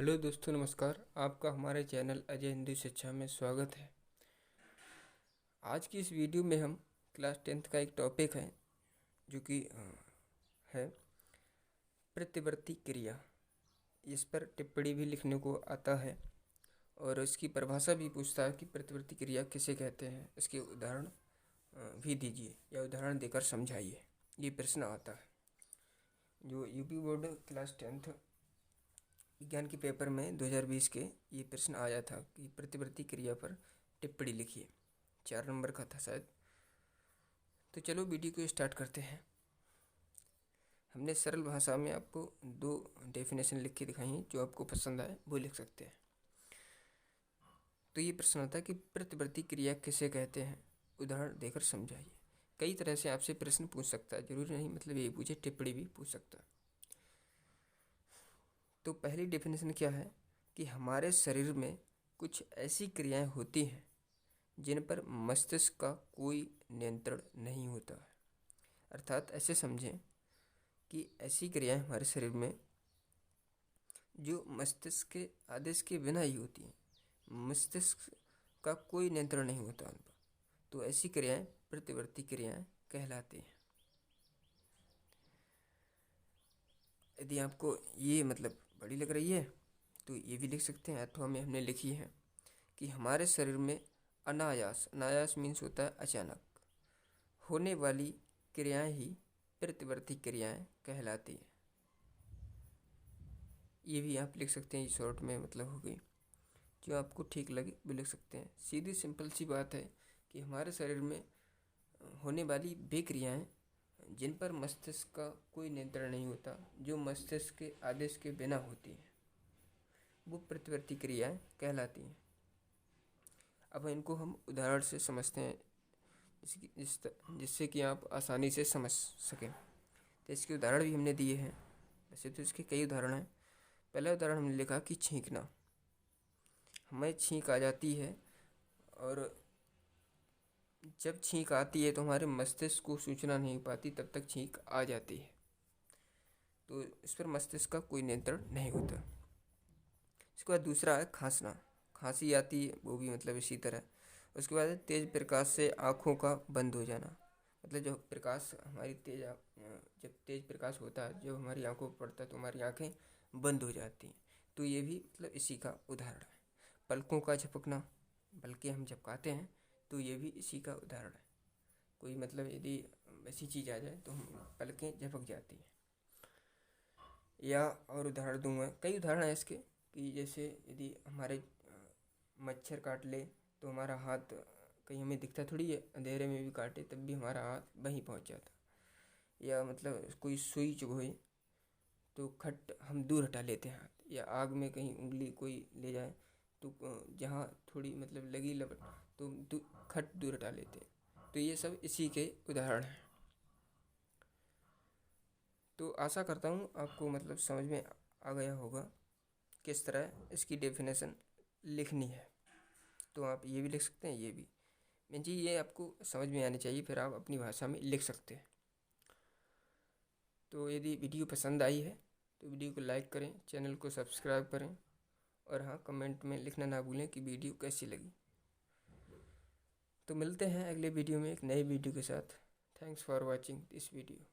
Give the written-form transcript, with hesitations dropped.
Hello दोस्तों, नमस्कार। आपका हमारे चैनल अजय हिंदी शिक्षा में स्वागत है। आज की इस वीडियो में हम क्लास 10th का एक टॉपिक है जो कि है प्रतिवर्ती क्रिया। इस पर टिप्पणी भी लिखने को आता है और इसकी परिभाषा भी पूछता है कि प्रतिवर्ती क्रिया किसे कहते हैं। इसके उदाहरण भी दीजिए या उदाहरण देकर समझाइए, ये प्रश्न आता है। जो यूपी बोर्ड क्लास 10th विज्ञान के पेपर में 2020 के ये प्रश्न आया था कि प्रतिवर्ती क्रिया पर टिप्पणी लिखिए। 4 नंबर का था शायद। तो चलो वीडियो को स्टार्ट करते हैं। हमने सरल भाषा में आपको 2 डेफिनेशन लिख के दिखाई हैं, जो आपको पसंद आए वो लिख सकते हैं। तो ये प्रश्न आता है कि प्रतिवर्ती क्रिया किसे कहते हैं, उदाहरण देकर समझाइए। कई तरह से आपसे प्रश्न पूछ सकता है, जरूरी नहीं मतलब ये पूछे, टिप्पणी भी पूछ सकता है। तो पहली डेफिनेशन क्या है कि हमारे शरीर में कुछ ऐसी क्रियाएं होती हैं जिन पर मस्तिष्क का कोई नियंत्रण नहीं होता है। अर्थात ऐसे समझें कि ऐसी क्रियाएं हमारे शरीर में जो मस्तिष्क के आदेश के बिना ही होती हैं, मस्तिष्क का कोई नियंत्रण नहीं होता उन पर, तो ऐसी क्रियाएं प्रतिवर्ती क्रियाएं कहलाती हैं। यदि आपको ये मतलब बड़ी लग रही है तो ये भी लिख सकते हैं, अथवा में हमने लिखी है कि हमारे शरीर में अनायास मीन्स होता है अचानक होने वाली क्रियाएं ही प्रतिवर्ती क्रियाएं कहलाती हैं। ये भी आप लिख सकते हैं, ये शॉर्ट में मतलब हो गई। जो आपको ठीक लगे वो लिख सकते हैं। सीधी सिंपल सी बात है कि हमारे शरीर में होने वाली वे क्रियाएं जिन पर मस्तिष्क का कोई नियंत्रण नहीं होता, जो मस्तिष्क के आदेश के बिना होती हैं, वो प्रतिवर्ती क्रियाएं कहलाती हैं। अब इनको हम उदाहरण से समझते हैं जिससे कि आप आसानी से समझ सकें। तो इसके उदाहरण भी हमने दिए हैं। वैसे तो इसके कई उदाहरण हैं। पहला उदाहरण हमने लिखा कि छींकना। हमें छींक आ जाती है और जब छींक आती है तो हमारे मस्तिष्क को सूचना नहीं पाती, तब तक छींक आ जाती है, तो इस पर मस्तिष्क का कोई नियंत्रण नहीं होता। इसके बाद दूसरा है खांसना। खांसी आती है, वो भी मतलब इसी तरह। उसके बाद तेज प्रकाश से आँखों का बंद हो जाना। मतलब जब प्रकाश हमारी जब तेज प्रकाश होता है, जब हमारी आँखों पर पड़ता है तो हमारी आँखें बंद हो जाती हैं, तो ये भी मतलब इसी का उदाहरण है। पलकों का झपकना, पलकें हम झपकाते हैं तो ये भी इसी का उदाहरण है। कोई मतलब यदि ऐसी चीज़ आ जाए तो हम पलकें झपक जाती हैं। या और उदाहरण दूंगा, कई उदाहरण हैं इसके कि जैसे यदि हमारे मच्छर काट ले तो हमारा हाथ कहीं हमें दिखता थोड़ी है, अंधेरे में भी काटे तब भी हमारा हाथ वहीं पहुंच जाता। या मतलब कोई सुई चुभोए तो खट हम दूर हटा लेते हैं हाथ। या आग में कहीं उंगली कोई ले जाए तो जहाँ थोड़ी मतलब लगी लपट तो खट दूर हटा लेते हैं। तो ये सब इसी के उदाहरण हैं। तो आशा करता हूँ आपको मतलब समझ में आ गया होगा किस तरह इसकी डेफिनेशन लिखनी है। तो आप ये भी लिख सकते हैं, ये भी मीन जी ये आपको समझ में आनी चाहिए, फिर आप अपनी भाषा में लिख सकते हैं। तो यदि वीडियो पसंद आई है तो वीडियो को लाइक करें, चैनल को सब्सक्राइब करें और हाँ, कमेंट में लिखना ना भूलें कि वीडियो कैसी लगी। तो मिलते हैं अगले वीडियो में एक नई वीडियो के साथ। Thanks for watching this video.